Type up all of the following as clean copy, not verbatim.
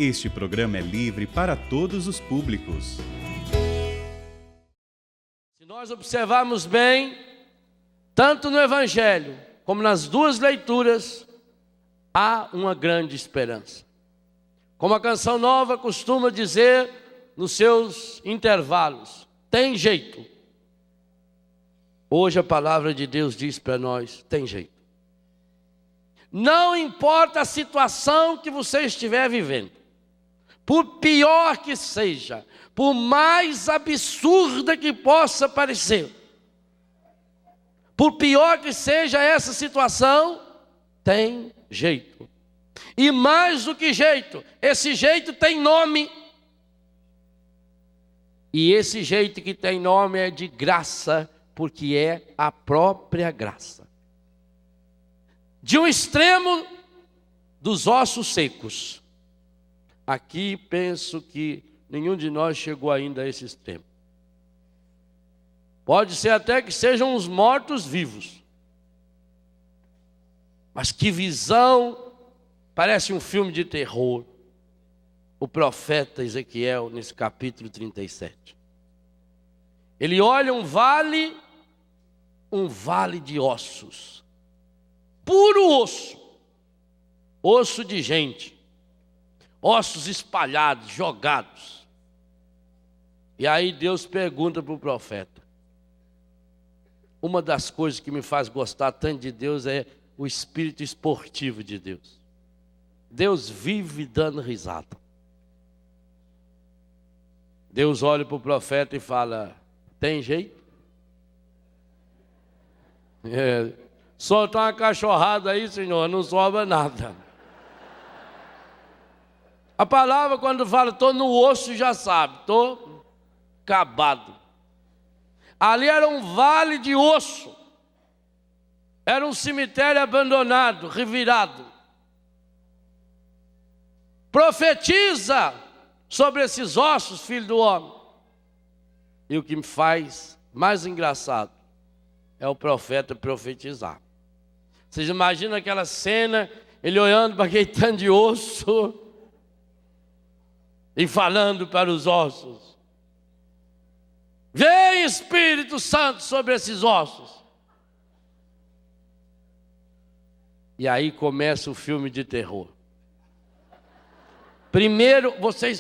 Este programa é livre para todos os públicos. Se nós observarmos bem, tanto no Evangelho como nas duas leituras, há uma grande esperança. Como a Canção Nova costuma dizer nos seus intervalos, tem jeito. Hoje a palavra de Deus diz para nós, tem jeito. Não importa a situação que você estiver vivendo, por pior que seja, por mais absurda que possa parecer, por pior que seja essa situação, tem jeito. E mais do que jeito, esse jeito tem nome. E esse jeito que tem nome é de graça, porque é a própria graça. De um extremo dos ossos secos. Aqui penso que nenhum de nós chegou ainda a esse extremo. Pode ser até que sejam os mortos-vivos. Mas que visão, parece um filme de terror. O profeta Ezequiel, nesse capítulo 37. Ele olha um vale de ossos. Puro osso. Osso de gente. Ossos espalhados, jogados. E aí Deus pergunta para o profeta. Uma das coisas que me faz gostar tanto de Deus é o espírito esportivo de Deus. Deus vive dando risada. Deus olha para o profeta e fala, tem jeito? Solta uma cachorrada aí, Senhor, não sobra nada. A palavra quando fala, estou no osso, já sabe, estou acabado. Ali era um vale de osso. Era um cemitério abandonado, revirado. Profetiza sobre esses ossos, filho do homem. E o que me faz mais engraçado é o profeta profetizar. Vocês imaginam aquela cena, ele olhando para aquele tanto de osso e falando para os ossos. Vem Espírito Santo sobre esses ossos. E aí começa o filme de terror. Primeiro,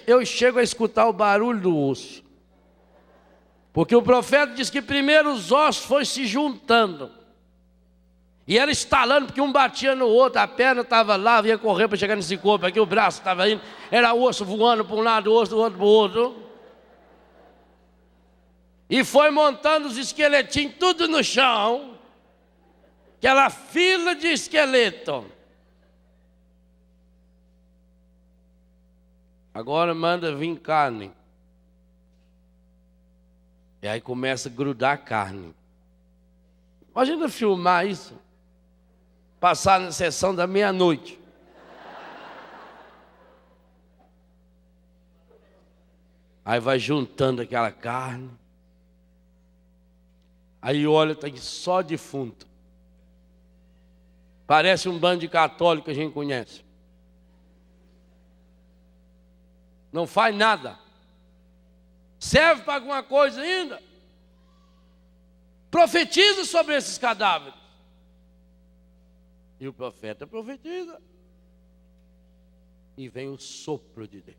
eu chego a escutar o barulho do osso. Porque o profeta diz que primeiro os ossos foram se juntando. E era estalando, porque um batia no outro, a perna estava lá, ia correr para chegar nesse corpo aqui, o braço estava indo, era osso voando para um lado, osso do outro para o outro. E foi montando os esqueletinhos tudo no chão. Aquela fila de esqueleto. Agora manda vir carne. E aí começa a grudar a carne. Imagina filmar isso. Passar na sessão da meia-noite. Aí vai juntando aquela carne. Aí olha, tem só defunto. Parece um bando de católicos que a gente conhece. Não faz nada. Serve para alguma coisa ainda? Profetiza sobre esses cadáveres. E o profeta profetiza. E vem o sopro de Deus.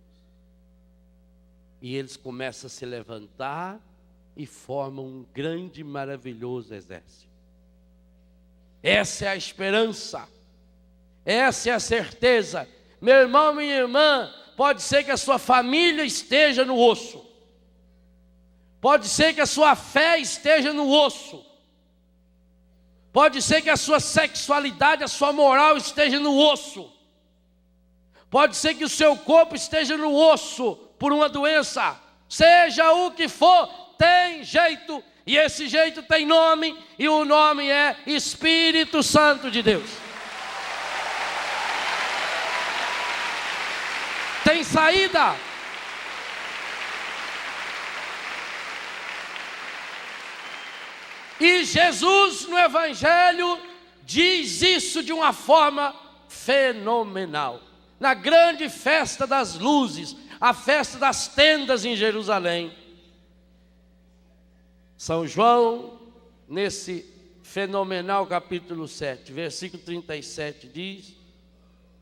E eles começam a se levantar e formam um grande e maravilhoso exército. Essa é a esperança. Essa é a certeza. Meu irmão, minha irmã, pode ser que a sua família esteja no osso. Pode ser que a sua fé esteja no osso. Pode ser que a sua sexualidade, a sua moral esteja no osso. Pode ser que o seu corpo esteja no osso por uma doença. Seja o que for, tem jeito. E esse jeito tem nome. E o nome é Espírito Santo de Deus. Tem saída. E Jesus no Evangelho diz isso de uma forma fenomenal. na grande festa das luzes, a festa das tendas em Jerusalém. São João, nesse fenomenal capítulo 7, versículo 37, diz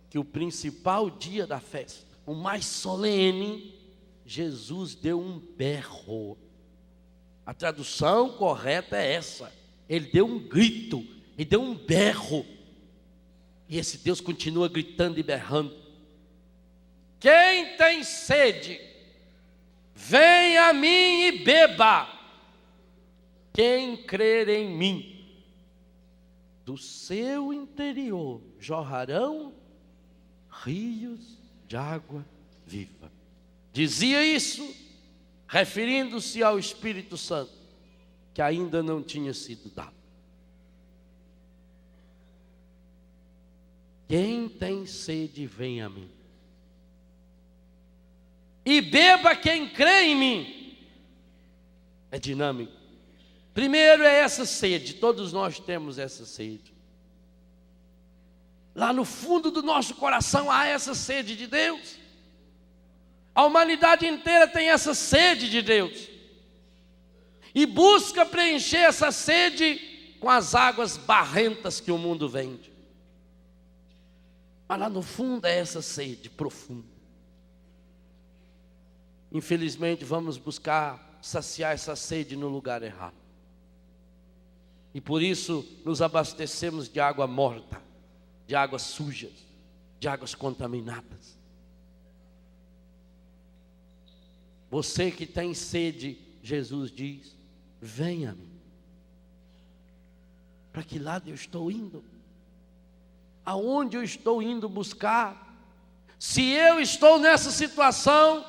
que o principal dia da festa, o mais solene, Jesus deu um berro. A tradução correta é essa. Ele deu um grito, ele deu um berro. E esse Deus continua gritando e berrando. Quem tem sede, venha a mim e beba. Quem crer em mim, do seu interior jorrarão rios de água viva. Dizia isso referindo-se ao Espírito Santo, que ainda não tinha sido dado. Quem tem sede, vem a mim. E beba quem crê em mim. É dinâmico. Primeiro é essa sede, todos nós temos essa sede. Lá no fundo do nosso coração há essa sede de Deus. A humanidade inteira tem essa sede de Deus. E busca preencher essa sede com as águas barrentas que o mundo vende. Mas lá no fundo é essa sede profunda. Infelizmente vamos buscar saciar essa sede no lugar errado. E por isso nos abastecemos de água morta, de águas sujas, de águas contaminadas. Você que tem sede, Jesus diz, venha a mim. Para que lado eu estou indo? Aonde eu estou indo buscar? Se eu estou nessa situação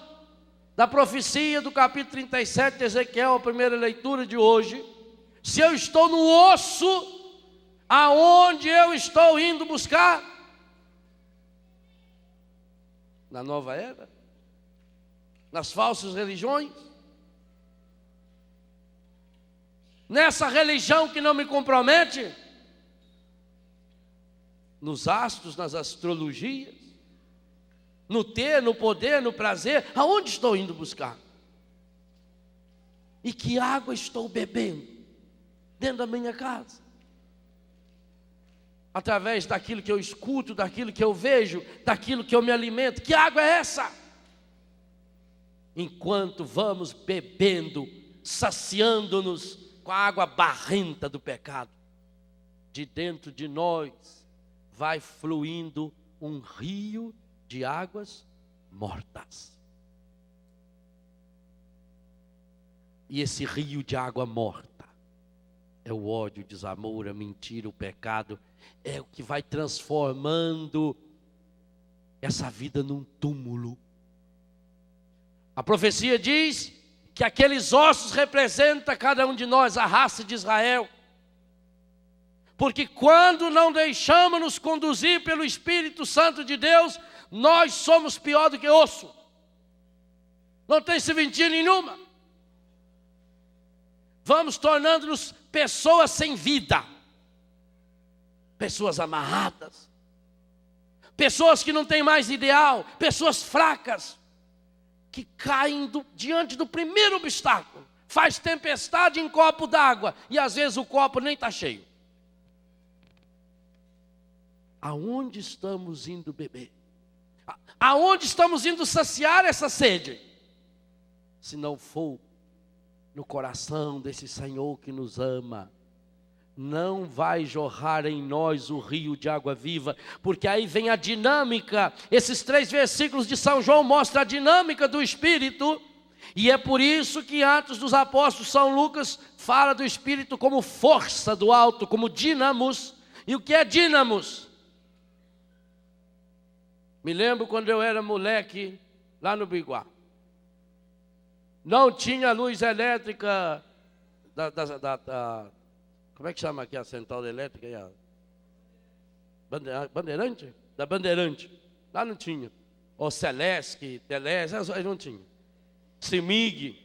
da profecia do capítulo 37 de Ezequiel, a primeira leitura de hoje, se eu estou no osso, aonde eu estou indo buscar? Na nova era? Nas falsas religiões? Nessa religião que não me compromete? Nos astros, nas astrologias? No ter, no poder, no prazer? Aonde estou indo buscar? E que água estou bebendo? Dentro da minha casa, através daquilo que eu escuto, daquilo que eu vejo, daquilo que eu me alimento. Que água é essa? Enquanto vamos bebendo, saciando-nos com a água barrenta do pecado, de dentro de nós vai fluindo um rio de águas mortas. E esse rio de água morta é o ódio, o desamor, a mentira, o pecado. É o que vai transformando essa vida num túmulo. A profecia diz que aqueles ossos representam cada um de nós, a raça de Israel. Porque quando não deixamos nos conduzir pelo Espírito Santo de Deus, nós somos pior do que osso. Não tem serventia nenhuma. Vamos tornando-nos pessoas sem vida, pessoas amarradas, pessoas que não têm mais ideal, pessoas fracas, que caem diante do primeiro obstáculo. Faz tempestade em copo d'água e às vezes o copo nem está cheio. Aonde estamos indo beber? Aonde estamos indo saciar essa sede? Se não for no coração desse Senhor que nos ama, não vai jorrar em nós o rio de água viva, porque aí vem a dinâmica. Esses 3 versículos de São João mostram a dinâmica do Espírito, e é por isso que Atos dos Apóstolos, São Lucas fala do Espírito como força do alto, como dínamos. E o que é dínamos? Me lembro quando eu era moleque, lá no Biguá. Não tinha luz elétrica como é que chama aqui a central elétrica? Bandeirante? Da Bandeirante. Lá não tinha. O Celesc, Telés, não tinha. Semig.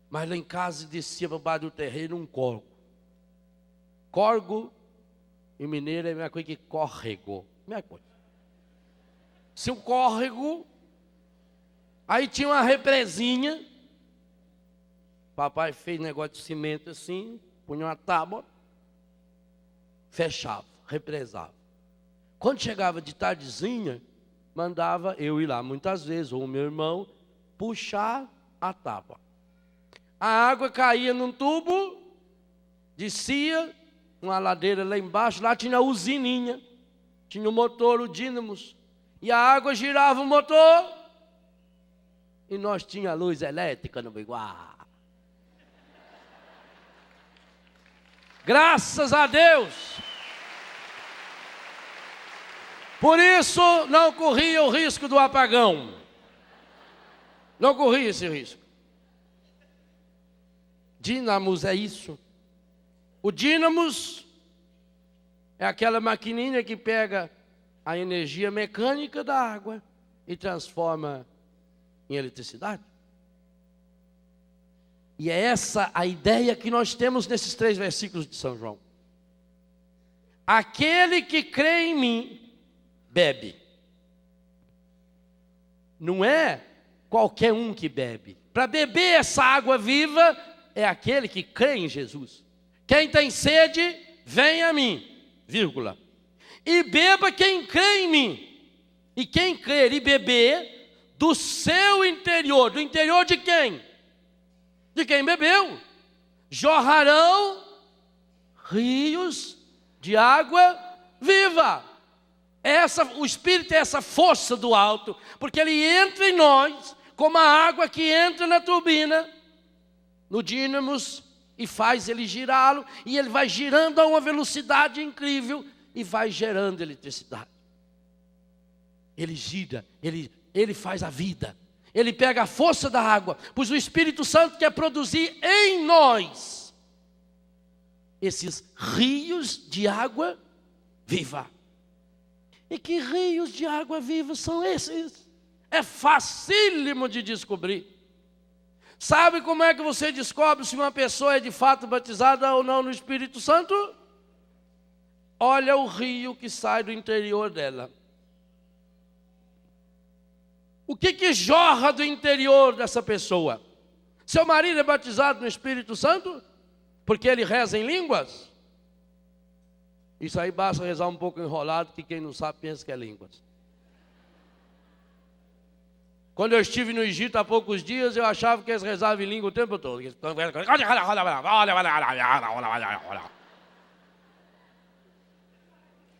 Mas lá em casa descia para baixo do terreno um corgo. Corgo, em mineiro, é a mesma coisa que corrego. Mesma coisa. um córrego, aí tinha uma represinha. Papai fez negócio de cimento assim, punha uma tábua, fechava, represava. Quando chegava de tardezinha, mandava eu ir lá muitas vezes, ou o meu irmão, puxar a tábua. A água caía num tubo, descia, uma ladeira lá embaixo, lá tinha a usininha, tinha o motor, o dínamos, e a água girava o motor, e nós tinha luz elétrica no Biguá. Graças a Deus. Por isso não corria o risco do apagão. Não corria esse risco. Dínamos é isso. O dínamos é aquela maquininha que pega a energia mecânica da água e transforma em eletricidade. E é essa a ideia que nós temos nesses 3 versículos de São João. Aquele que crê em mim, bebe. Não é qualquer um que bebe. Para beber essa água viva, é aquele que crê em Jesus. Quem tem sede, vem a mim, vírgula. E beba quem crê em mim. E quem crer e beber, do seu interior. Do interior de quem? De quem bebeu. Jorrarão rios de água viva. O Espírito é essa força do alto, porque ele entra em nós, como a água que entra na turbina, no dínamos, e faz ele girá-lo, e ele vai girando a uma velocidade incrível, e vai gerando eletricidade. Ele gira, ele faz a vida. Ele pega a força da água, pois o Espírito Santo quer produzir em nós esses rios de água viva. E que rios de água viva são esses? É facílimo de descobrir. Sabe como é que você descobre se uma pessoa é de fato batizada ou não no Espírito Santo? Olha o rio que sai do interior dela. O que jorra do interior dessa pessoa? Seu marido é batizado no Espírito Santo? Porque ele reza em línguas? Isso aí basta rezar um pouco enrolado, que quem não sabe pensa que é línguas. Quando eu estive no Egito há poucos dias, eu achava que eles rezavam em língua o tempo todo.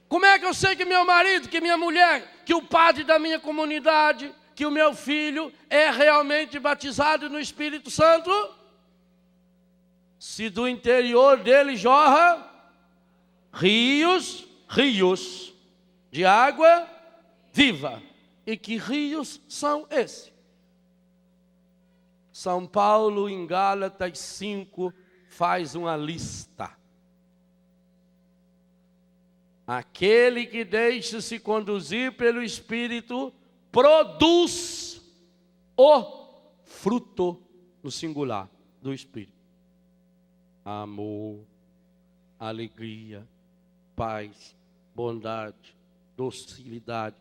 Como é que eu sei que meu marido, que minha mulher, que o padre da minha comunidade, que o meu filho é realmente batizado no Espírito Santo? Se do interior dele jorra rios de água viva. E que rios são esses? São Paulo, em Gálatas 5, faz uma lista. Aquele que deixa-se conduzir pelo Espírito produz o fruto, no singular, do Espírito. Amor, alegria, paz, bondade, docilidade,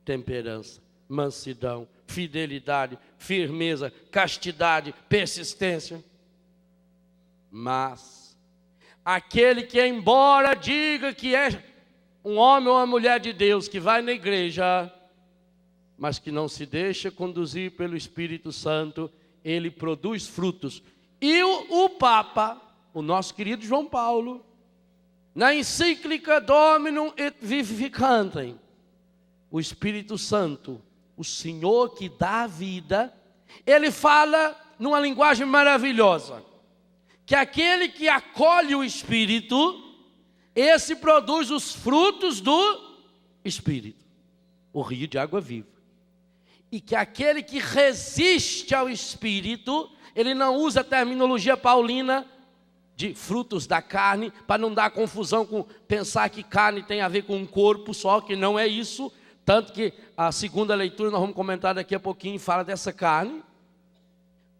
temperança, mansidão, fidelidade, firmeza, castidade, persistência. Mas aquele que, embora diga que é um homem ou uma mulher de Deus, que vai na igreja, mas que não se deixa conduzir pelo Espírito Santo, ele produz frutos. E o Papa, o nosso querido João Paulo, na encíclica Dominum et Vivificantem, o Espírito Santo, o Senhor que dá a vida, ele fala numa linguagem maravilhosa, que aquele que acolhe o Espírito, esse produz os frutos do Espírito, o rio de água viva. E que aquele que resiste ao Espírito, ele não usa a terminologia paulina de frutos da carne, para não dar confusão com pensar que carne tem a ver com um corpo só, que não é isso. Tanto que a segunda leitura, nós vamos comentar daqui a pouquinho, fala dessa carne.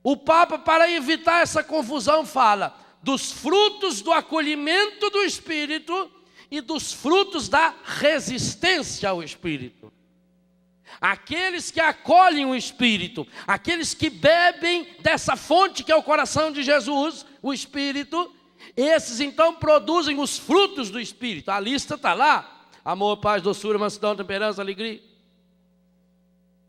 O Papa, para evitar essa confusão, fala dos frutos do acolhimento do Espírito e dos frutos da resistência ao Espírito. Aqueles que acolhem o Espírito, aqueles que bebem dessa fonte que é o coração de Jesus, o Espírito, esses então produzem os frutos do Espírito. A lista está lá: amor, paz, doçura, mansidão, temperança, alegria.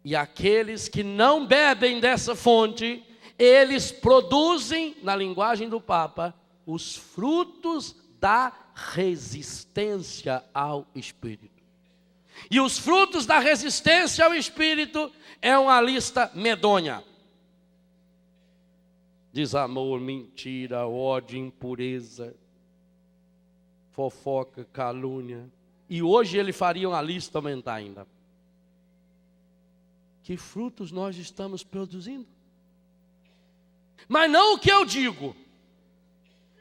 E aqueles que não bebem dessa fonte, eles produzem, na linguagem do Papa, os frutos da resistência ao Espírito. E os frutos da resistência ao Espírito é uma lista medonha: desamor, mentira, ódio, impureza, fofoca, calúnia. E hoje ele faria uma lista aumentar ainda. Que frutos nós estamos produzindo? Mas não o que eu digo,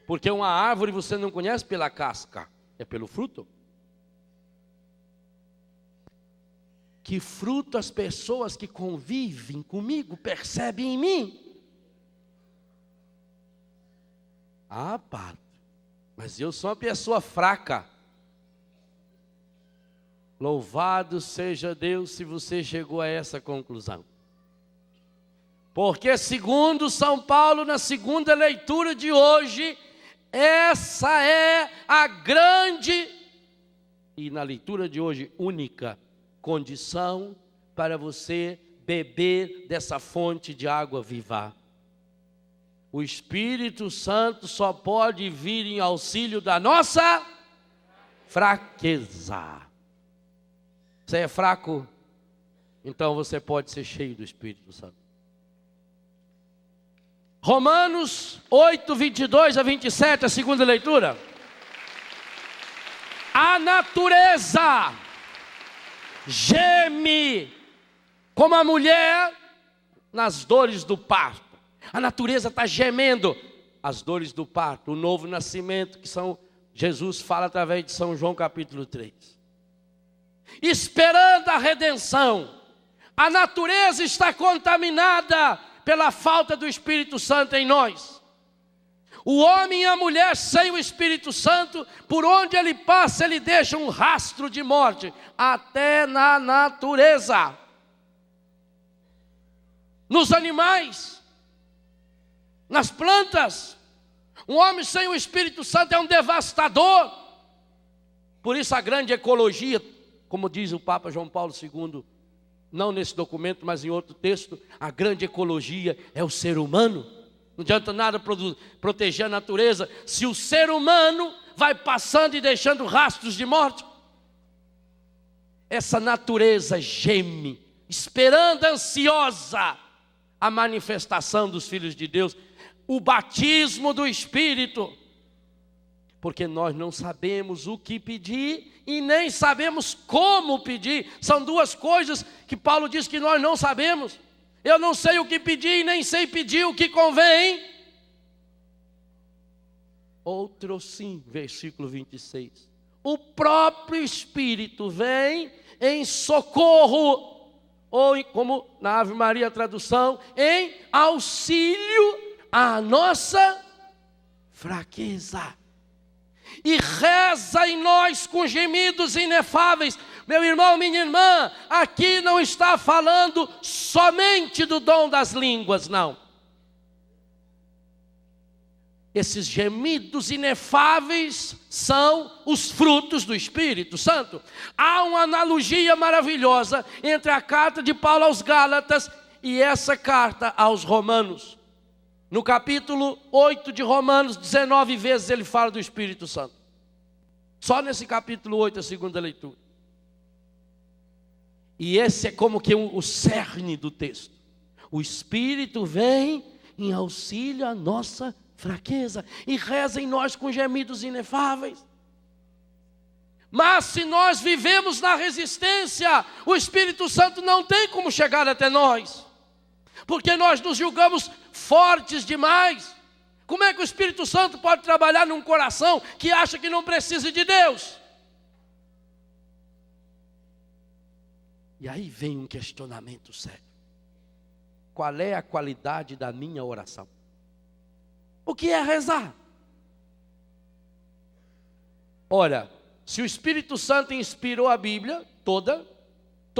porque uma árvore você não conhece pela casca, é pelo fruto. Que fruto as pessoas que convivem comigo percebem em mim? Ah, padre, mas eu sou uma pessoa fraca. Louvado seja Deus se você chegou a essa conclusão. Porque segundo São Paulo, na segunda leitura de hoje, essa é a grande, e na leitura de hoje, única condição para você beber dessa fonte de água viva. O Espírito Santo só pode vir em auxílio da nossa fraqueza. Você é fraco? Então você pode ser cheio do Espírito Santo. Romanos 8, 22 a 27, a segunda leitura. A natureza geme como a mulher nas dores do parto. A natureza está gemendo as dores do parto, o novo nascimento que Jesus fala através de São João capítulo 3. Esperando a redenção. A natureza está contaminada pela falta do Espírito Santo em nós. O homem e a mulher sem o Espírito Santo, por onde ele passa, ele deixa um rastro de morte, até na natureza. Nos animais, nas plantas. Um homem sem o Espírito Santo é um devastador. Por isso a grande ecologia, como diz o Papa João Paulo II, não nesse documento, mas em outro texto, a grande ecologia é o ser humano. Não adianta nada proteger a natureza se o ser humano vai passando e deixando rastros de morte. Essa natureza geme, esperando ansiosa a manifestação dos filhos de Deus, o batismo do Espírito. Porque nós não sabemos o que pedir e nem sabemos como pedir. São duas coisas que Paulo diz que nós não sabemos. Eu não sei o que pedir e nem sei pedir o que convém. Outro sim, versículo 26. O próprio Espírito vem em socorro, ou como na Ave Maria a tradução, em auxílio à nossa fraqueza. E reza em nós com gemidos inefáveis. Meu irmão, minha irmã, aqui não está falando somente do dom das línguas, não. Esses gemidos inefáveis são os frutos do Espírito Santo. Há uma analogia maravilhosa entre a carta de Paulo aos Gálatas e essa carta aos Romanos. No capítulo 8 de Romanos, 19 vezes ele fala do Espírito Santo. Só nesse capítulo 8, a segunda leitura. E esse é como que o cerne do texto. O Espírito vem em auxílio à nossa fraqueza e reza em nós com gemidos inefáveis. Mas se nós vivemos na resistência, o Espírito Santo não tem como chegar até nós. Porque nós nos julgamos fortes demais. Como é que o Espírito Santo pode trabalhar num coração que acha que não precisa de Deus? E aí vem um questionamento sério. Qual é a qualidade da minha oração? O que é rezar? Ora, se o Espírito Santo inspirou a Bíblia toda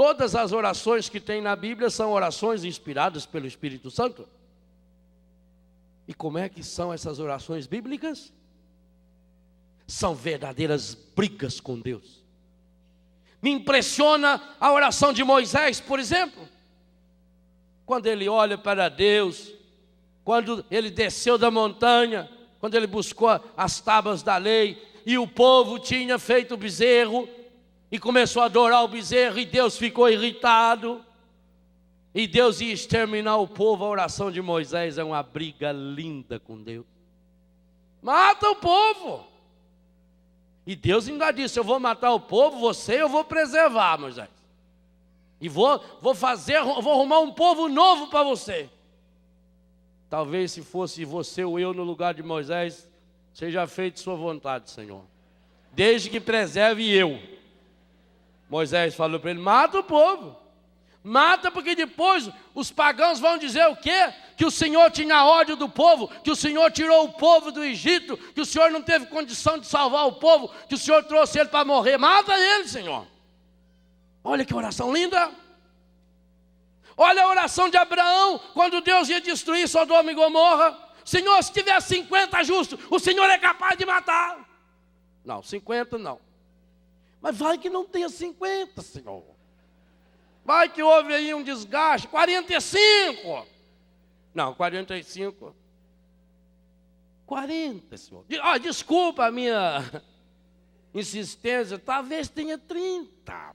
todas as orações que tem na Bíblia são orações inspiradas pelo Espírito Santo. E como é que são essas orações bíblicas? São verdadeiras brigas com Deus. Me impressiona a oração de Moisés, por exemplo. Quando ele olha para Deus, quando ele desceu da montanha, quando ele buscou as tábuas da lei, e o povo tinha feito o bezerro, e começou a adorar o bezerro, e Deus ficou irritado, e Deus ia exterminar o povo. A oração de Moisés é uma briga linda com Deus. Mata o povo. E Deus ainda disse: eu vou matar o povo, eu vou preservar, Moisés. E vou arrumar um povo novo para você. Talvez se fosse você ou eu no lugar de Moisés, seja feita sua vontade, Senhor, desde que preserve eu. Moisés falou para ele: mata o povo. Mata, porque depois os pagãos vão dizer o quê? Que o Senhor tinha ódio do povo, que o Senhor tirou o povo do Egito, que o Senhor não teve condição de salvar o povo, que o Senhor trouxe ele para morrer. Mata ele, Senhor. Olha que oração linda. Olha a oração de Abraão, quando Deus ia destruir Sodoma e Gomorra. Senhor, se tiver 50 justos, o Senhor é capaz de matar. Não, 50 não. Mas vai que não tenha 50, Senhor. Vai que houve aí um desgaste. 45. Não, 45. 40, Senhor. Desculpa a minha insistência. Talvez tenha 30.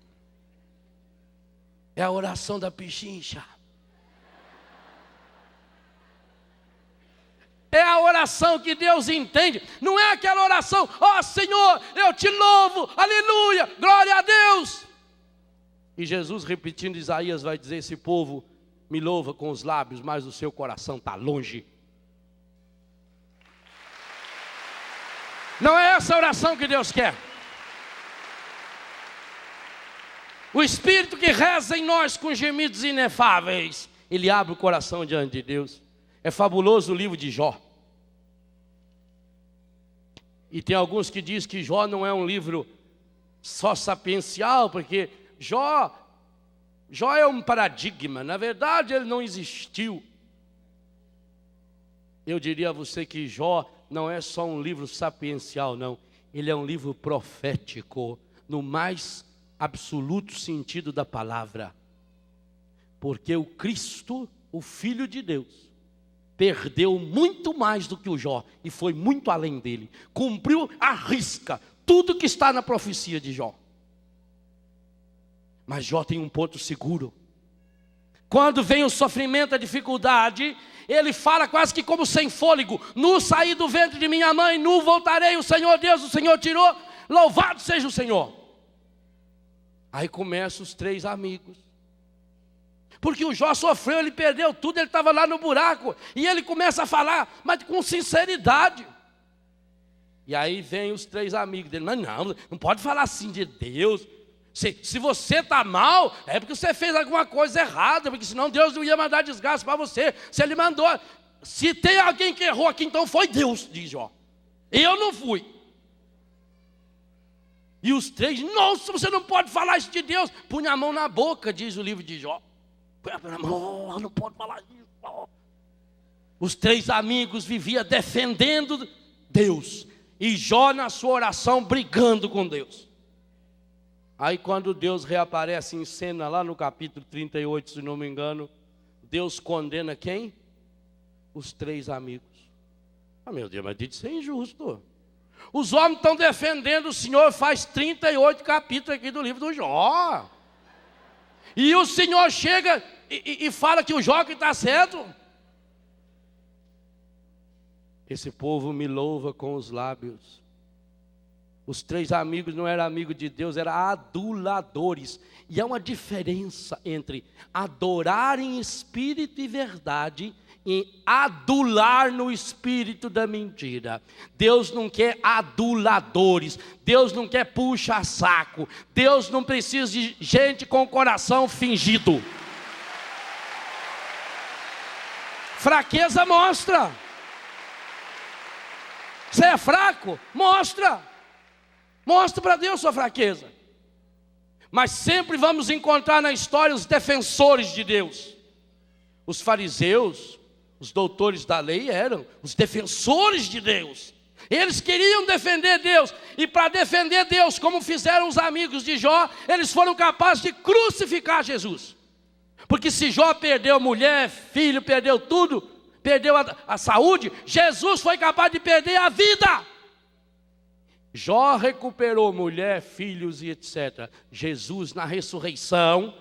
É a oração da pichincha. É a oração que Deus entende. Não é aquela oração: ó Senhor, eu te louvo, aleluia, glória a Deus. E Jesus, repetindo Isaías, vai dizer: esse povo me louva com os lábios, mas o seu coração está longe. Não é essa a oração que Deus quer. O Espírito que reza em nós com gemidos inefáveis, ele abre o coração diante de Deus. É fabuloso o livro de Jó. E tem alguns que dizem que Jó não é um livro só sapiencial, porque Jó é um paradigma. Na verdade, ele não existiu. Eu diria a você que Jó não é só um livro sapiencial, não. Ele é um livro profético, no mais absoluto sentido da palavra. Porque o Cristo, o Filho de Deus, perdeu muito mais do que o Jó e foi muito além dele. Cumpriu à risca tudo que está na profecia de Jó. Mas Jó tem um ponto seguro. Quando vem o sofrimento, a dificuldade, ele fala quase que como sem fôlego: nu saí do ventre de minha mãe, nu voltarei, o Senhor Deus, o Senhor tirou, louvado seja o Senhor. Aí começam os 3 amigos. Porque o Jó sofreu, ele perdeu tudo, ele estava lá no buraco. E ele começa a falar, mas com sinceridade. E aí vem os 3 amigos dele: mas não pode falar assim de Deus. Se você está mal, é porque você fez alguma coisa errada, porque senão Deus não ia mandar desgraça para você. Se ele mandou, se tem alguém que errou aqui, então foi Deus, diz Jó. Eu não fui. E os 3, nossa, você não pode falar isso de Deus. Punha a mão na boca, diz o livro de Jó. Punha a mão, não pode falar isso. Os 3 amigos viviam defendendo Deus. E Jó na sua oração brigando com Deus. Aí quando Deus reaparece em cena lá no capítulo 38, se não me engano, Deus condena quem? Os 3 amigos. Meu Deus, mas isso é injusto. Os homens estão defendendo o Senhor faz 38 capítulos aqui do livro do Jó. E o Senhor chega e fala que o Jó que está certo. Esse povo me louva com os lábios. Os 3 amigos não eram amigos de Deus, eram aduladores. E há uma diferença entre adorar em espírito e verdade e adular no espírito da mentira. Deus não quer aduladores. Deus não quer puxa-saco. Deus não precisa de gente com coração fingido. Fraqueza mostra. Você é fraco? Mostra. Mostra para Deus sua fraqueza. Mas sempre vamos encontrar na história os defensores de Deus. Os fariseus, os doutores da lei eram os defensores de Deus. Eles queriam defender Deus. E para defender Deus, como fizeram os amigos de Jó, eles foram capazes de crucificar Jesus. Porque se Jó perdeu mulher, filho, perdeu tudo, perdeu a saúde, Jesus foi capaz de perder a vida. Jó recuperou mulher, filhos e etc. Jesus na ressurreição,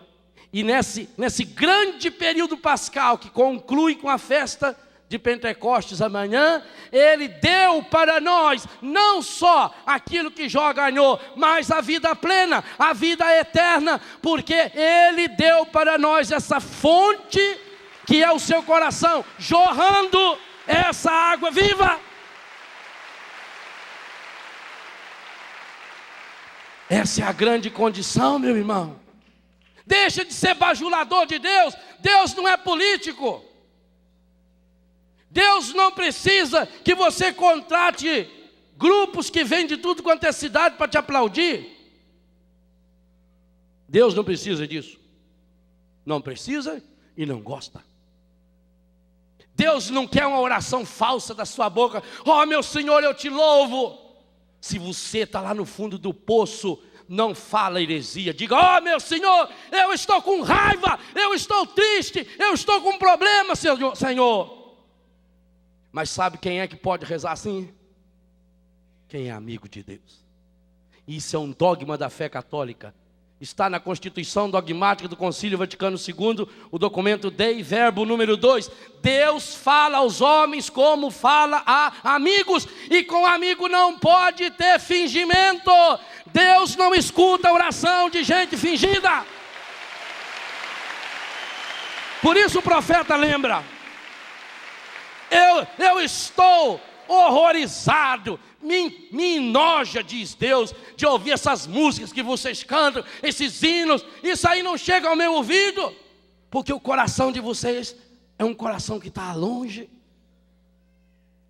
e nesse grande período pascal que conclui com a festa de Pentecostes amanhã, Ele deu para nós não só aquilo que Jó ganhou, mas a vida plena, a vida eterna, porque Ele deu para nós essa fonte que é o seu coração, jorrando essa água viva. Essa é a grande condição, meu irmão. Deixa de ser bajulador de Deus. Deus não é político. Deus não precisa que você contrate grupos que vêm de tudo quanto é cidade para te aplaudir. Deus não precisa disso. Não precisa e não gosta. Deus não quer uma oração falsa da sua boca. Oh, meu Senhor, eu te louvo. Se você está lá no fundo do poço, não fala heresia. Diga: oh, meu Senhor, eu estou com raiva, eu estou triste, eu estou com problema, Senhor. Mas sabe quem é que pode rezar assim? Quem é amigo de Deus. Isso é um dogma da fé católica. Está na Constituição Dogmática do Concílio Vaticano II, o documento Dei Verbo número 2. Deus fala aos homens como fala a amigos, e com amigo não pode ter fingimento. Deus não escuta a oração de gente fingida. Por isso o profeta lembra: eu estou horrorizado, me enoja, diz Deus, de ouvir essas músicas que vocês cantam, esses hinos. Isso aí não chega ao meu ouvido, porque o coração de vocês é um coração que está longe.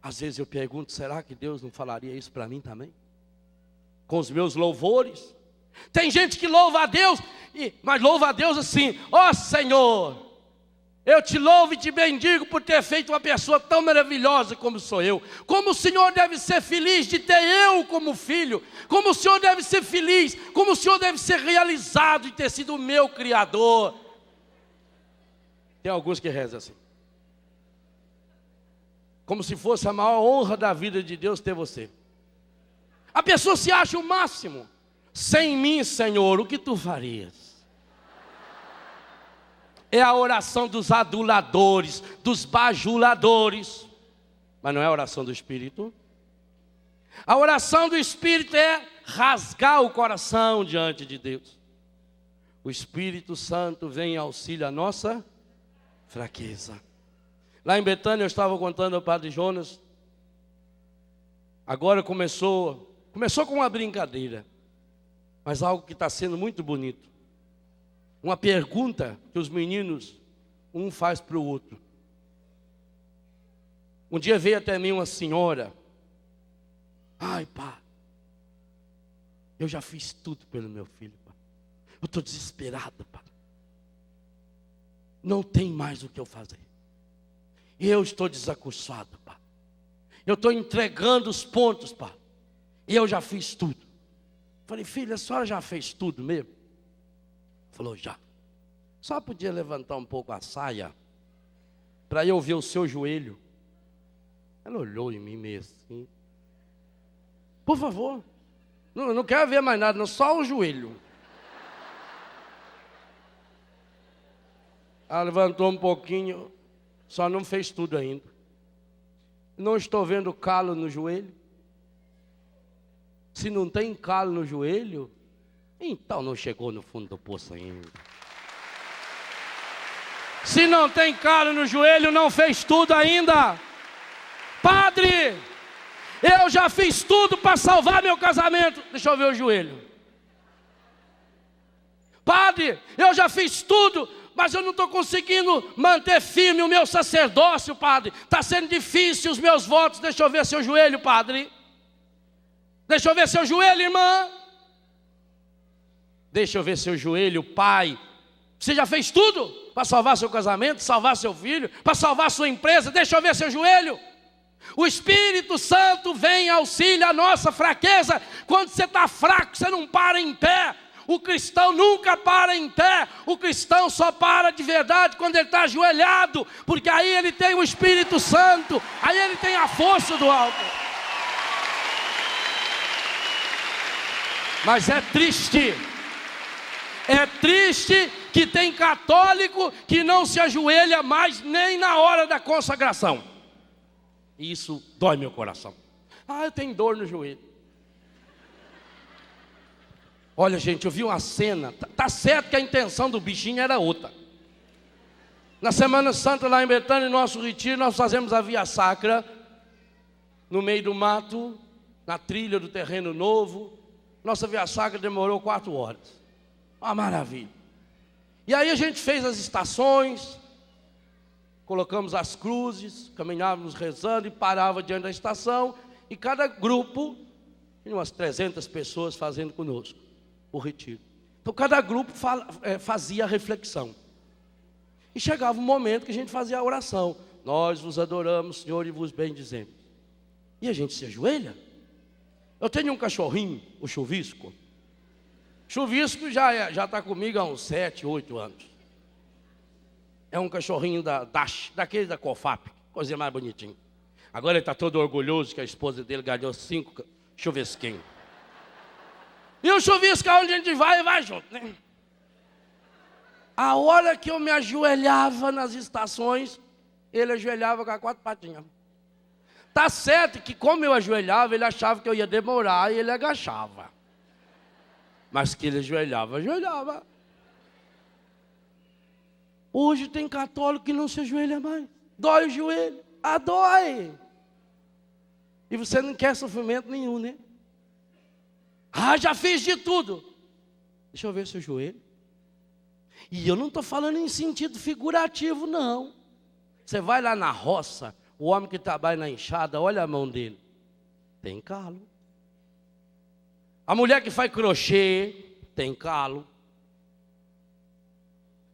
Às vezes eu pergunto: será que Deus não falaria isso para mim também? Com os meus louvores? Tem gente que louva a Deus, mas louva a Deus assim: ó Senhor, eu te louvo e te bendigo por ter feito uma pessoa tão maravilhosa como sou eu. Como o Senhor deve ser feliz de ter eu como filho. Como o Senhor deve ser feliz. Como o Senhor deve ser realizado de ter sido o meu Criador. Tem alguns que rezam assim. Como se fosse a maior honra da vida de Deus ter você. A pessoa se acha o máximo. Sem mim, Senhor, o que tu farias? É a oração dos aduladores, dos bajuladores. Mas não é a oração do Espírito. A oração do Espírito é rasgar o coração diante de Deus. O Espírito Santo vem em auxílio à nossa fraqueza. Lá em Betânia eu estava contando ao Padre Jonas. Agora começou com uma brincadeira, mas algo que está sendo muito bonito. Uma pergunta que os meninos, um faz para o outro. Um dia veio até mim uma senhora: ai, pá, eu já fiz tudo pelo meu filho, pá. Eu estou desesperada, pá. Não tem mais o que eu fazer. Eu estou desacursado, pá. Eu estou entregando os pontos, pá. E eu já fiz tudo. Falei: filha, a senhora já fez tudo mesmo? Falou: já. Só podia levantar um pouco a saia para eu ver o seu joelho. Ela olhou em mim meio assim: por favor, não quero ver mais nada, não, só o joelho. Ela levantou um pouquinho, só não fez tudo ainda. Não estou vendo calo no joelho. Se não tem calo no joelho, então não chegou no fundo do poço ainda. Se não tem calo no joelho, não fez tudo ainda. Padre, eu já fiz tudo para salvar meu casamento. Deixa eu ver o joelho. Padre, eu já fiz tudo, mas eu não estou conseguindo manter firme o meu sacerdócio, padre. Está sendo difícil os meus votos. Deixa eu ver seu joelho, padre. Deixa eu ver seu joelho, irmã. Deixa eu ver seu joelho, pai. Você já fez tudo para salvar seu casamento, salvar seu filho, para salvar sua empresa. Deixa eu ver seu joelho. O Espírito Santo vem em auxílio à nossa fraqueza. Quando você está fraco, você não para em pé. O cristão nunca para em pé. O cristão só para de verdade quando ele está ajoelhado, porque aí ele tem o Espírito Santo, aí ele tem a força do alto. Mas é triste que tem católico que não se ajoelha mais nem na hora da consagração. E isso dói meu coração. Eu tenho dor no joelho. Olha, gente, eu vi uma cena. Tá certo que a intenção do bichinho era outra. Na Semana Santa, lá em Betânia, em nosso retiro, nós fazemos a via sacra, no meio do mato, na trilha do terreno novo. Nossa via sacra demorou 4 horas. Uma maravilha. E aí a gente fez as estações, colocamos as cruzes, caminhávamos rezando e parava diante da estação. E cada grupo, umas 300 pessoas fazendo conosco o retiro. Então cada grupo fazia a reflexão. E chegava um momento que a gente fazia a oração. Nós vos adoramos, Senhor, e vos bendizemos. E a gente se ajoelha. Eu tenho um cachorrinho, o Chuvisco. Chuvisco já está comigo há uns 7, 8 anos. É um cachorrinho daquele da Cofap, coisa mais bonitinha. Agora ele está todo orgulhoso que a esposa dele ganhou 5 chuvisquinhos. E o chuvisco, onde a gente vai junto, né? A hora que eu me ajoelhava nas estações, ele ajoelhava com as 4 patinhas. Tá certo que como eu ajoelhava, ele achava que eu ia demorar e ele agachava. Mas que ele ajoelhava. Hoje tem católico que não se ajoelha mais. Dói o joelho. Dói. E você não quer sofrimento nenhum, né? Já fiz de tudo. Deixa eu ver seu joelho. E eu não estou falando em sentido figurativo, não. Você vai lá na roça, o homem que trabalha na enxada, olha a mão dele. Tem calo. A mulher que faz crochê, tem calo.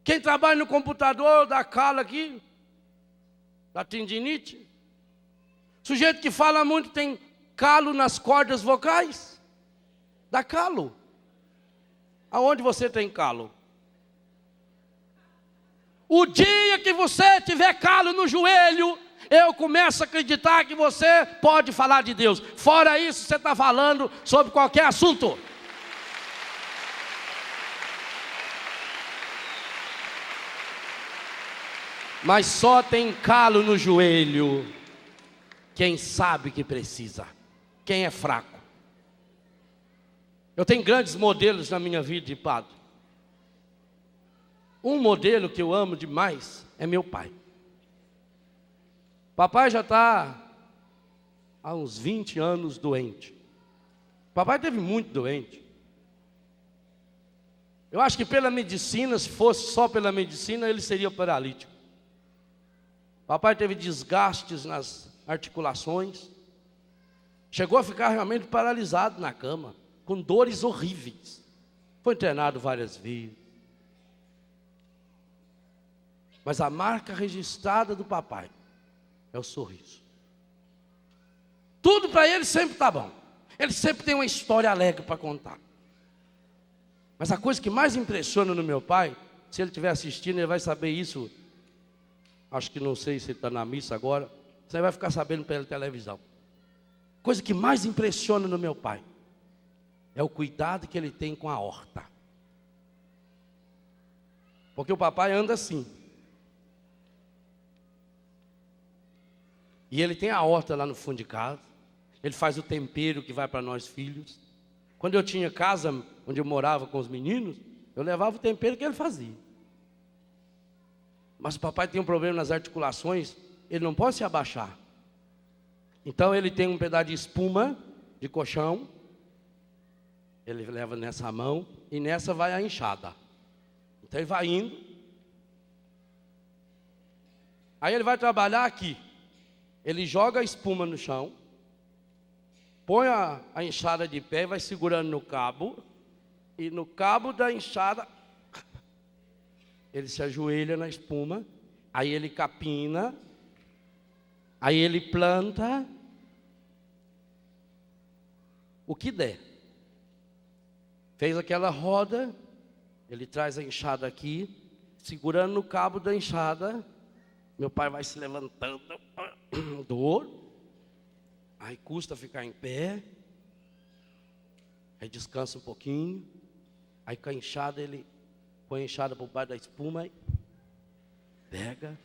Quem trabalha no computador, dá calo aqui. Dá tendinite. Sujeito que fala muito tem calo nas cordas vocais. Dá calo. Aonde você tem calo? O dia que você tiver calo no joelho, eu começo a acreditar que você pode falar de Deus. Fora isso, você está falando sobre qualquer assunto. Mas só tem calo no joelho quem sabe que precisa, quem é fraco. Eu tenho grandes modelos na minha vida de padre. Um modelo que eu amo demais é meu pai. Papai já está há uns 20 anos doente. Papai teve muito doente. Eu acho que pela medicina, se fosse só pela medicina, ele seria paralítico. Papai teve desgastes nas articulações. Chegou a ficar realmente paralisado na cama, com dores horríveis. Foi internado várias vezes. Mas a marca registrada do papai é o sorriso. Tudo para ele sempre está bom. Ele sempre tem uma história alegre para contar. Mas a coisa que mais impressiona no meu pai, se ele estiver assistindo, ele vai saber isso. Acho que não sei se ele está na missa agora. Você vai ficar sabendo pela televisão. A coisa que mais impressiona no meu pai é o cuidado que ele tem com a horta. Porque o papai anda assim. E ele tem a horta lá no fundo de casa. Ele faz o tempero que vai para nós filhos. Quando eu tinha casa onde eu morava com os meninos, eu levava o tempero que ele fazia. Mas o papai tem um problema nas articulações, ele não pode se abaixar. Então ele tem um pedaço de espuma de colchão, ele leva nessa mão e nessa vai a enxada. Então ele vai indo. Aí ele vai trabalhar aqui. Ele joga a espuma no chão, põe a enxada de pé, vai segurando no cabo E no cabo da enxada, ele se ajoelha na espuma, aí ele capina, aí ele planta o que der. Fez aquela roda, ele traz a enxada aqui, segurando no cabo da enxada. Meu pai vai se levantando, dor, aí custa ficar em pé, aí descansa um pouquinho, aí com a enxada ele põe a enxada por baixo da espuma e pega.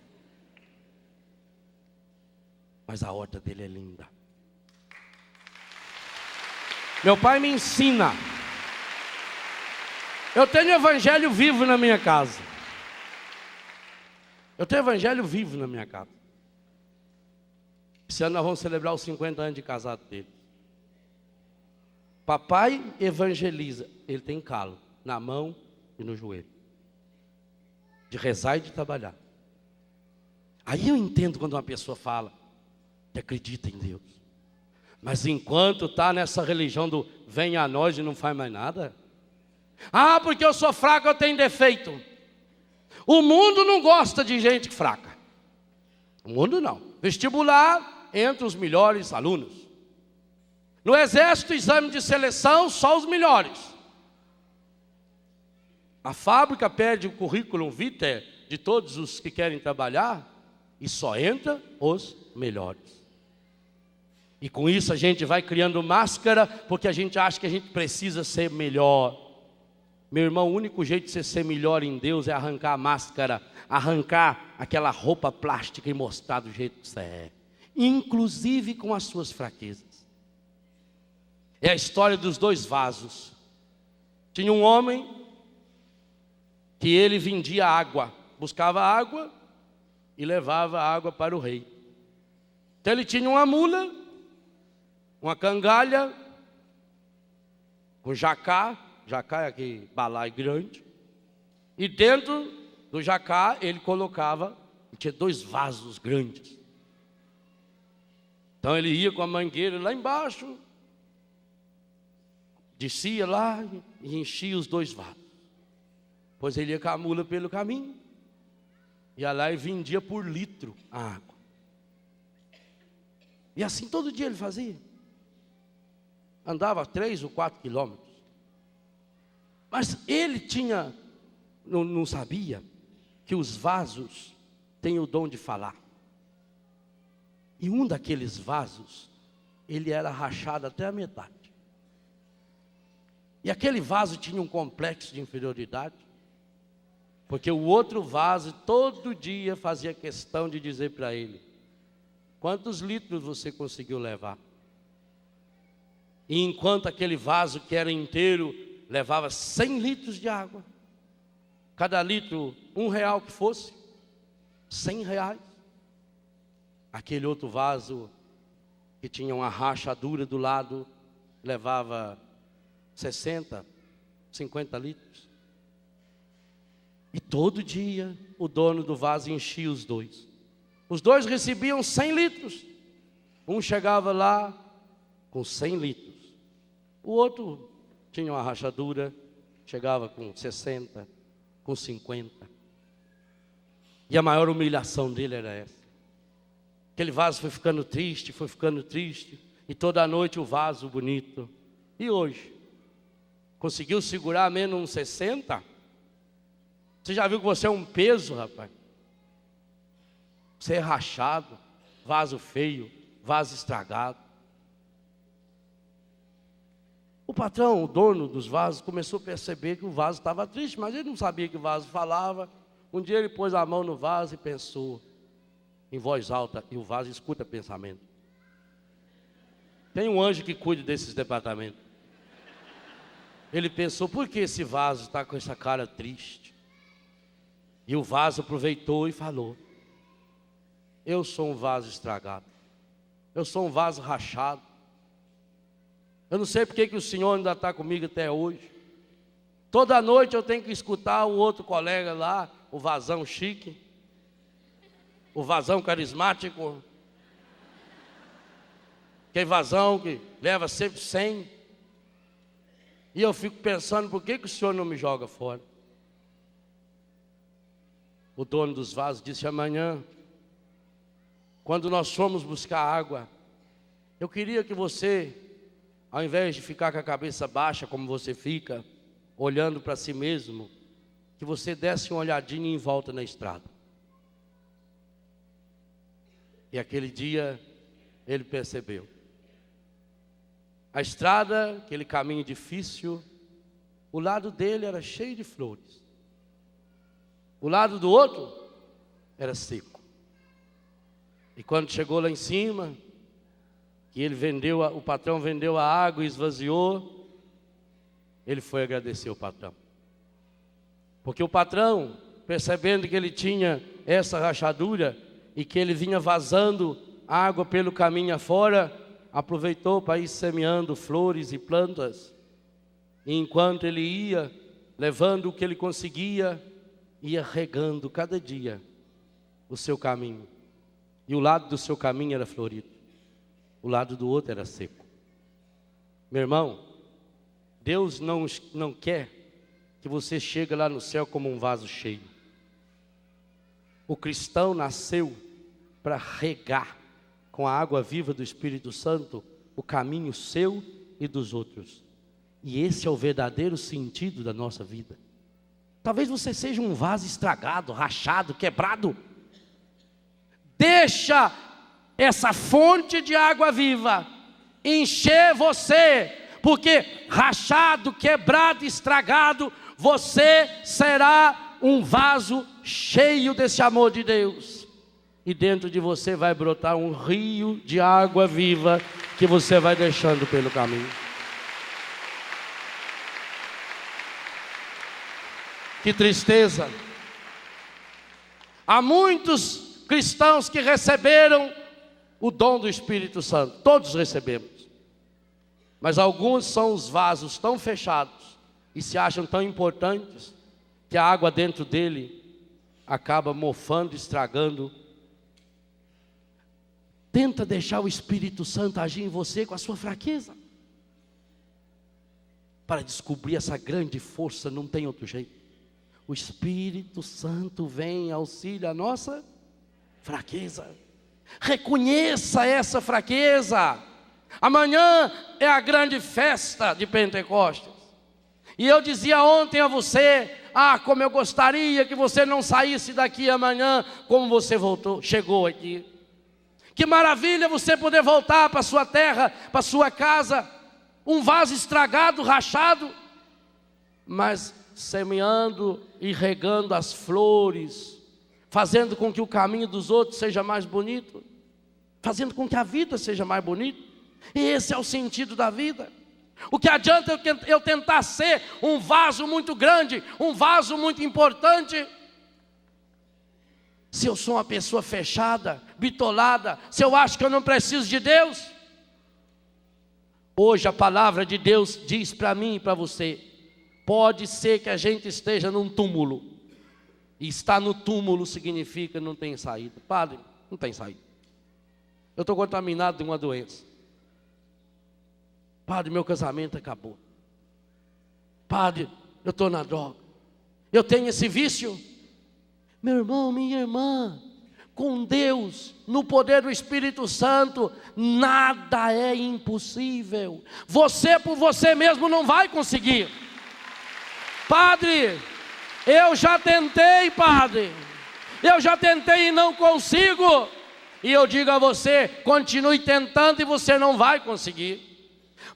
Mas a horta dele é linda. Meu pai me ensina. Eu tenho evangelho vivo na minha casa. Eu tenho evangelho vivo na minha casa. Esse ano nós vamos celebrar os 50 anos de casado dele. Papai evangeliza. Ele tem calo na mão e no joelho, de rezar e de trabalhar. Aí eu entendo quando uma pessoa fala que acredita em Deus, mas enquanto está nessa religião do vem a nós e não faz mais nada. Ah, porque eu sou fraco, eu tenho defeito. O mundo não gosta de gente fraca. O mundo não. Vestibular, entre os melhores alunos. No exército, exame de seleção, só os melhores. A fábrica pede o currículo vitae de todos os que querem trabalhar e só entra os melhores. E com isso a gente vai criando máscara, porque a gente acha que a gente precisa ser melhor. Meu irmão, o único jeito de você ser melhor em Deus é arrancar a máscara, arrancar aquela roupa plástica e mostrar do jeito que você é, inclusive com as suas fraquezas. É a história dos dois vasos. Tinha um homem que ele vendia água, buscava água e levava água para o rei. Então ele tinha uma mula, uma cangalha, com jacá é aquele balaio grande, e dentro do jacá ele colocava, tinha 2 vasos grandes. Então ele ia com a mangueira lá embaixo, descia lá e enchia os 2 vasos. Pois ele ia com a mula pelo caminho, ia lá e vendia por litro a água. E assim todo dia ele fazia. Andava 3 ou 4 quilômetros. Mas ele não sabia que os vasos têm o dom de falar. E um daqueles vasos, ele era rachado até a metade. E aquele vaso tinha um complexo de inferioridade, porque o outro vaso todo dia fazia questão de dizer para ele: quantos litros você conseguiu levar? E enquanto aquele vaso que era inteiro levava 100 litros de água, cada litro R$1 que fosse, R$100. Aquele outro vaso que tinha uma rachadura do lado levava 60, 50 litros. E todo dia o dono do vaso enchia os 2. Os 2 recebiam 100 litros. Um chegava lá com 100 litros. O outro tinha uma rachadura, chegava com 60, com 50. E a maior humilhação dele era essa. Aquele vaso foi ficando triste, e toda noite o vaso bonito. E hoje? Conseguiu segurar menos uns 60? Você já viu que você é um peso, rapaz? Você é rachado, vaso feio, vaso estragado. O patrão, o dono dos vasos, começou a perceber que o vaso estava triste, mas ele não sabia que o vaso falava. Um dia ele pôs a mão no vaso e pensou em voz alta, e o vaso escuta pensamento. Tem um anjo que cuida desses departamentos. Ele pensou: por que esse vaso está com essa cara triste? E o vaso aproveitou e falou: eu sou um vaso estragado, eu sou um vaso rachado. Eu não sei porque que o Senhor ainda está comigo até hoje. Toda noite eu tenho que escutar o outro colega lá, o vazão chique, o vazão carismático, aquele vazão que leva sempre 100. E eu fico pensando, por que o Senhor não me joga fora? O dono dos vasos disse: amanhã, quando nós formos buscar água, eu queria que você, ao invés de ficar com a cabeça baixa como você fica, olhando para si mesmo, que você desse uma olhadinha em volta na estrada. E aquele dia ele percebeu. A estrada, aquele caminho difícil, o lado dele era cheio de flores. O lado do outro era seco. E quando chegou lá em cima, que ele vendeu, o patrão vendeu a água e esvaziou, ele foi agradecer o patrão. Porque o patrão, percebendo que ele tinha essa rachadura e que ele vinha vazando água pelo caminho afora, aproveitou para ir semeando flores e plantas. E enquanto ele ia, levando o que ele conseguia, ia regando cada dia o seu caminho. E o lado do seu caminho era florido, o lado do outro era seco. Meu irmão, Deus não quer que você chegue lá no céu como um vaso cheio. O cristão nasceu para regar com a água viva do Espírito Santo o caminho seu e dos outros. E esse é o verdadeiro sentido da nossa vida. Talvez você seja um vaso estragado, rachado, quebrado. Deixa essa fonte de água viva encher você, porque rachado, quebrado, estragado, você será um vaso cheio desse amor de Deus. E dentro de você vai brotar um rio de água viva que você vai deixando pelo caminho. Que tristeza! Há muitos cristãos que receberam o dom do Espírito Santo. Todos recebemos. Mas alguns são os vasos tão fechados e se acham tão importantes que a água dentro dele acaba mofando, estragando. Tenta deixar o Espírito Santo agir em você com a sua fraqueza. Para descobrir essa grande força, não tem outro jeito. O Espírito Santo vem em auxílio à nossa fraqueza. Reconheça essa fraqueza. Amanhã é a grande festa de Pentecostes. E eu dizia ontem a você: como eu gostaria que você não saísse daqui amanhã como você chegou aqui. Que maravilha você poder voltar para a sua terra, para a sua casa, um vaso estragado, rachado, mas semeando e regando as flores, fazendo com que o caminho dos outros seja mais bonito, fazendo com que a vida seja mais bonita. E esse é o sentido da vida. O que adianta eu tentar ser um vaso muito grande, um vaso muito importante, se eu sou uma pessoa fechada, bitolada, se eu acho que eu não preciso de Deus? Hoje a palavra de Deus diz para mim e para você: pode ser que a gente esteja num túmulo, e estar no túmulo significa não tem saída. Padre, não tem saída. Eu estou contaminado de uma doença. Padre, meu casamento acabou. Padre, eu estou na droga. Eu tenho esse vício. Meu irmão, minha irmã, com Deus, no poder do Espírito Santo, nada é impossível. Você por você mesmo não vai conseguir. Padre, eu já tentei, padre. Eu já tentei e não consigo. E eu digo a você, continue tentando e você não vai conseguir.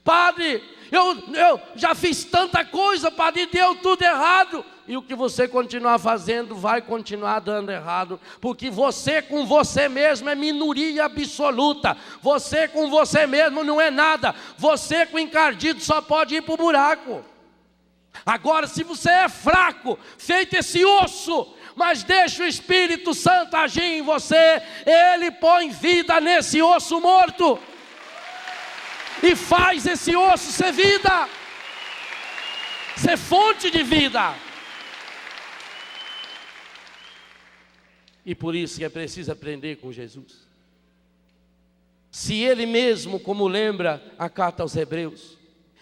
Padre, eu já fiz tanta coisa, padre, deu tudo errado. E o que você continuar fazendo vai continuar dando errado, porque você com você mesmo é minoria absoluta. Você com você mesmo não é nada. Você com encardido só pode ir para o buraco. Agora, se você é fraco, feito esse osso, mas deixa o Espírito Santo agir em você, Ele põe vida nesse osso morto e faz esse osso ser vida, ser fonte de vida. E por isso que é preciso aprender com Jesus. Se Ele mesmo, como lembra a carta aos Hebreus,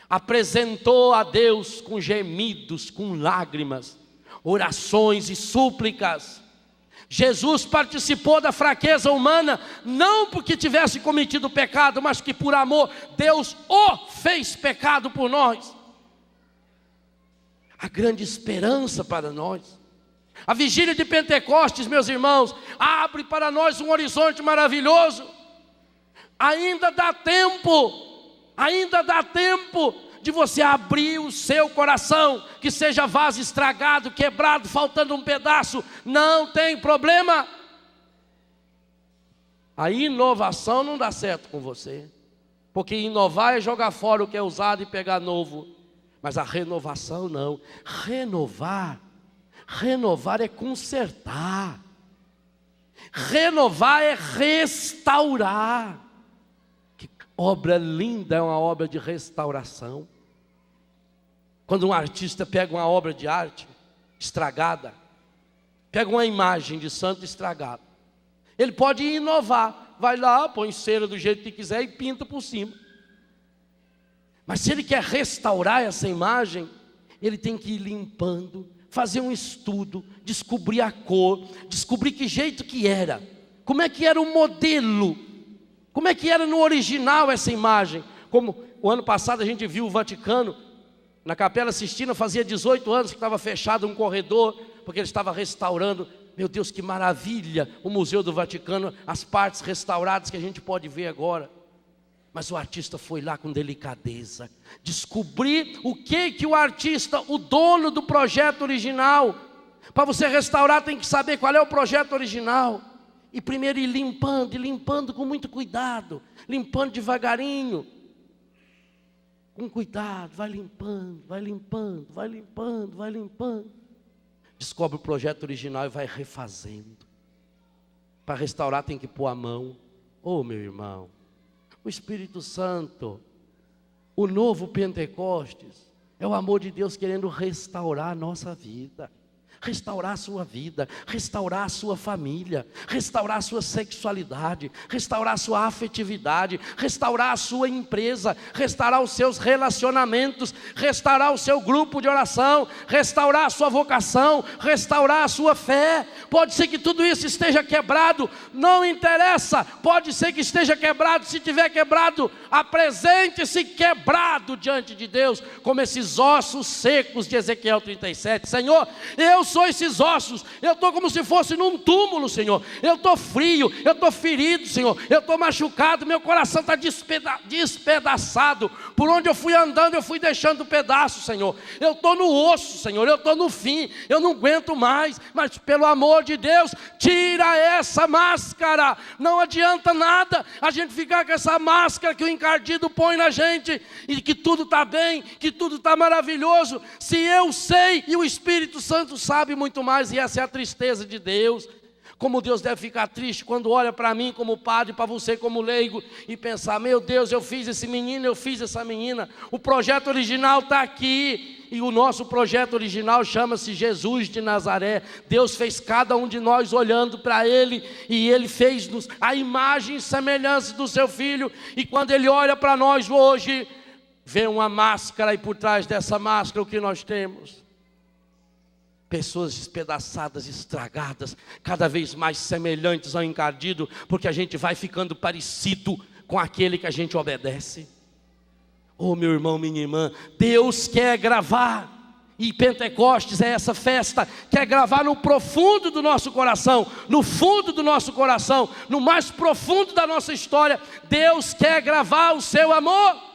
apresentou a Deus com gemidos, com lágrimas, orações e súplicas. Jesus participou da fraqueza humana, não porque tivesse cometido pecado, mas que por amor Deus o fez pecado por nós. A grande esperança para nós. A vigília de Pentecostes, meus irmãos, abre para nós um horizonte maravilhoso. Ainda dá tempo de você abrir o seu coração, que seja vaso estragado, quebrado, faltando um pedaço, não tem problema. A inovação não dá certo com você, porque inovar é jogar fora o que é usado e pegar novo, mas a renovação não. Renovar é consertar, renovar é restaurar. Que obra linda é uma obra de restauração. Quando um artista pega uma obra de arte estragada, pega uma imagem de santo estragada, ele pode inovar, vai lá, põe cera do jeito que quiser e pinta por cima. Mas se ele quer restaurar essa imagem, ele tem que ir limpando, fazer um estudo, descobrir a cor, descobrir que jeito que era, como é que era o modelo, como é que era no original essa imagem. Como o ano passado a gente viu o Vaticano, na Capela Sistina, fazia 18 anos que estava fechado um corredor, porque ele estava restaurando. Meu Deus, que maravilha, o Museu do Vaticano, as partes restauradas que a gente pode ver agora. Mas o artista foi lá com delicadeza, descobrir o que o artista, o dono do projeto original. Para você restaurar tem que saber qual é o projeto original. E primeiro ir limpando com muito cuidado, limpando devagarinho. Com cuidado, vai limpando. Descobre o projeto original e vai refazendo. Para restaurar tem que pôr a mão. Oh, meu irmão, o Espírito Santo, o novo Pentecostes, é o amor de Deus querendo restaurar a nossa vida. Restaurar a sua vida, restaurar a sua família, restaurar a sua sexualidade, restaurar a sua afetividade, restaurar a sua empresa, restaurar os seus relacionamentos, restaurar o seu grupo de oração, restaurar a sua vocação, restaurar a sua fé. Pode ser que tudo isso esteja quebrado, não interessa, pode ser que esteja quebrado. Se tiver quebrado, apresente-se quebrado diante de Deus, como esses ossos secos de Ezequiel 37. Senhor, eu sou esses ossos, eu estou como se fosse num túmulo, Senhor, eu estou frio, eu estou ferido, Senhor, eu estou machucado, meu coração está despedaçado, por onde eu fui andando, eu fui deixando pedaços, Senhor, eu estou no osso, Senhor, eu estou no fim, eu não aguento mais, mas pelo amor de Deus, tira essa máscara. Não adianta nada a gente ficar com essa máscara que o encardido põe na gente, e que tudo está bem, que tudo está maravilhoso, se eu sei e o Espírito Santo sabe muito mais, e essa é a tristeza de Deus. Como Deus deve ficar triste quando olha para mim como padre, para você como leigo, e pensar: meu Deus, eu fiz esse menino, eu fiz essa menina, o projeto original está aqui, e o nosso projeto original chama-se Jesus de Nazaré. Deus fez cada um de nós olhando para Ele, e Ele fez-nos a imagem e semelhança do Seu Filho, e quando Ele olha para nós hoje, vê uma máscara, e por trás dessa máscara o que nós temos? Pessoas despedaçadas, estragadas, cada vez mais semelhantes ao encardido, porque a gente vai ficando parecido com aquele que a gente obedece. Oh, meu irmão, minha irmã, Deus quer gravar, e Pentecostes é essa festa, quer gravar no profundo do nosso coração, no fundo do nosso coração, no mais profundo da nossa história. Deus quer gravar o seu amor.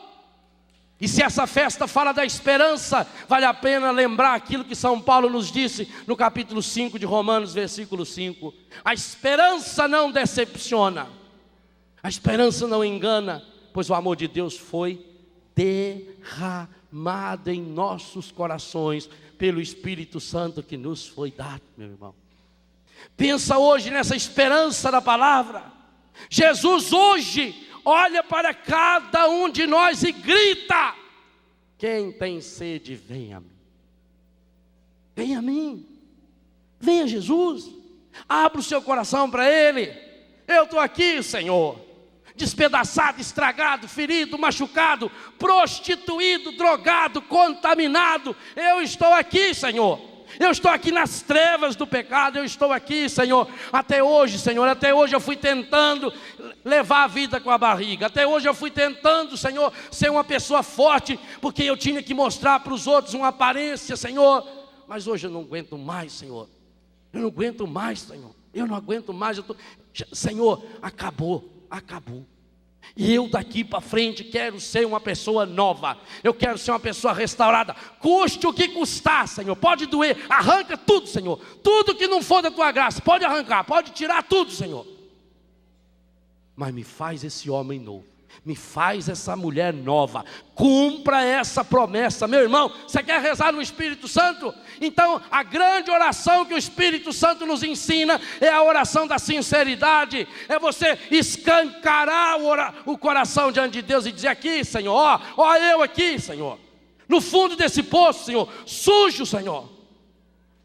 E se essa festa fala da esperança, vale a pena lembrar aquilo que São Paulo nos disse no capítulo 5 de Romanos, versículo 5. A esperança não decepciona, a esperança não engana, pois o amor de Deus foi derramado em nossos corações pelo Espírito Santo que nos foi dado, meu irmão. Pensa hoje nessa esperança da palavra. Jesus hoje olha para cada um de nós e grita: quem tem sede, venha a mim. Venha a mim. Venha Jesus. Abra o seu coração para Ele. Eu estou aqui, Senhor. despedaçado, estragado, ferido, machucado, prostituído, drogado, contaminado. Eu estou aqui, Senhor. Eu estou aqui nas trevas do pecado, eu estou aqui, Senhor, até hoje, Senhor, até hoje eu fui tentando levar a vida com a barriga, até hoje eu fui tentando, Senhor, ser uma pessoa forte, porque eu tinha que mostrar para os outros uma aparência, Senhor, mas hoje eu não aguento mais, Senhor, eu não aguento mais, Senhor, eu não aguento mais, Senhor, acabou. E eu daqui para frente quero ser uma pessoa nova. Eu quero ser uma pessoa restaurada. Custe o que custar, Senhor. Pode doer, arranca tudo, Senhor. Tudo que não for da tua graça, pode arrancar, pode tirar tudo, Senhor. Mas me faz esse homem novo. Me faz essa mulher nova. Cumpra essa promessa. Meu irmão, você quer rezar no Espírito Santo? Então a grande oração que o Espírito Santo nos ensina é a oração da sinceridade. É você escancarar o coração diante de Deus e dizer: aqui, Senhor, ó eu aqui, Senhor, no fundo desse poço, Senhor, sujo, Senhor,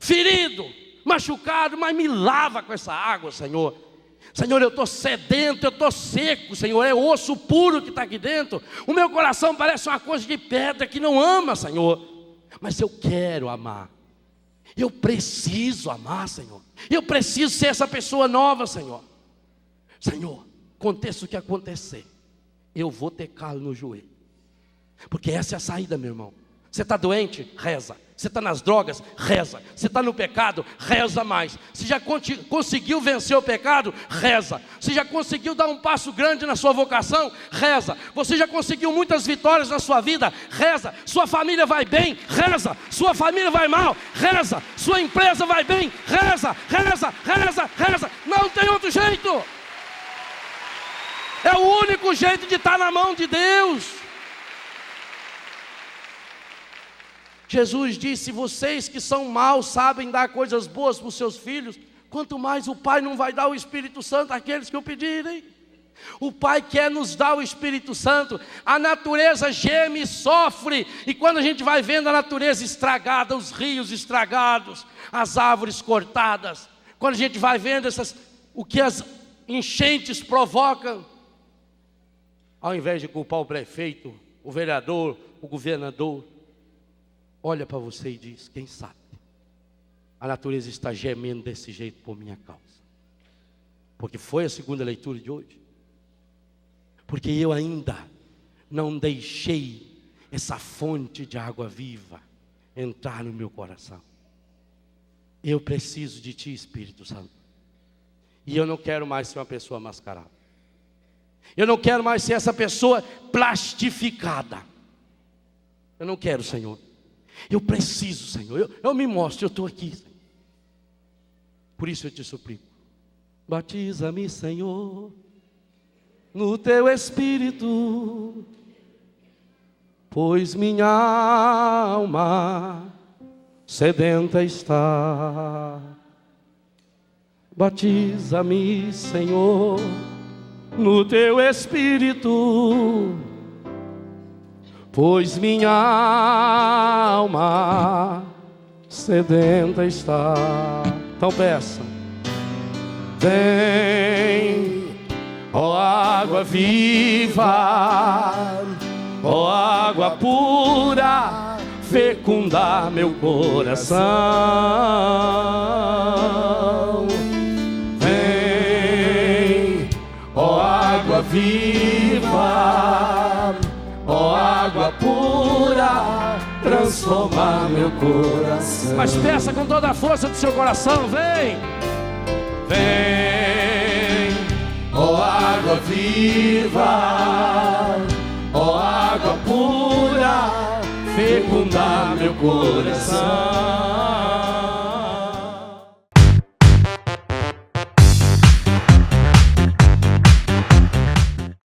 ferido, machucado, mas me lava com essa água, Senhor. Senhor, eu estou sedento, eu estou seco, Senhor, é osso puro que está aqui dentro. O meu coração parece uma coisa de pedra que não ama, Senhor. Mas eu quero amar. Eu preciso amar, Senhor. Eu preciso ser essa pessoa nova, Senhor. Senhor, aconteça o que acontecer, eu vou ter calo no joelho. Porque essa é a saída, meu irmão. Você está doente? Reza. Você está nas drogas? Reza. Você está no pecado? Reza mais. Você já conseguiu vencer o pecado? Reza. Você já conseguiu dar um passo grande na sua vocação? Reza. Você já conseguiu muitas vitórias na sua vida? Reza. Sua família vai bem? Reza. Sua família vai mal? Reza. Sua empresa vai bem? Reza. Reza, reza, reza. Não tem outro jeito. É o único jeito de estar na mão de Deus. Jesus disse: vocês que são maus sabem dar coisas boas para os seus filhos, quanto mais o Pai não vai dar o Espírito Santo àqueles que o pedirem. O Pai quer nos dar o Espírito Santo. A natureza geme e sofre, e quando a gente vai vendo a natureza estragada, os rios estragados, as árvores cortadas, quando a gente vai vendo o que as enchentes provocam, ao invés de culpar o prefeito, o vereador, o governador, olha para você e diz: quem sabe a natureza está gemendo desse jeito por minha causa. Porque foi a segunda leitura de hoje. Porque eu ainda não deixei essa fonte de água viva entrar no meu coração. Eu preciso de Ti, Espírito Santo. E eu não quero mais ser uma pessoa mascarada. Eu não quero mais ser essa pessoa plastificada. Eu não quero, Senhor. Eu preciso, Senhor, eu me mostro, eu estou aqui, Senhor. Por isso eu te suplico: batiza-me, Senhor, no Teu Espírito, pois minha alma sedenta está. Batiza-me, Senhor, no Teu Espírito, pois minha alma sedenta está. Então peça: vem, ó água viva, ó água pura, fecundar meu coração. Vem, ó água viva, ó água pura, transformar meu coração. Mas peça com toda a força do seu coração: vem, vem, ó água viva, ó água pura, fecundar meu coração.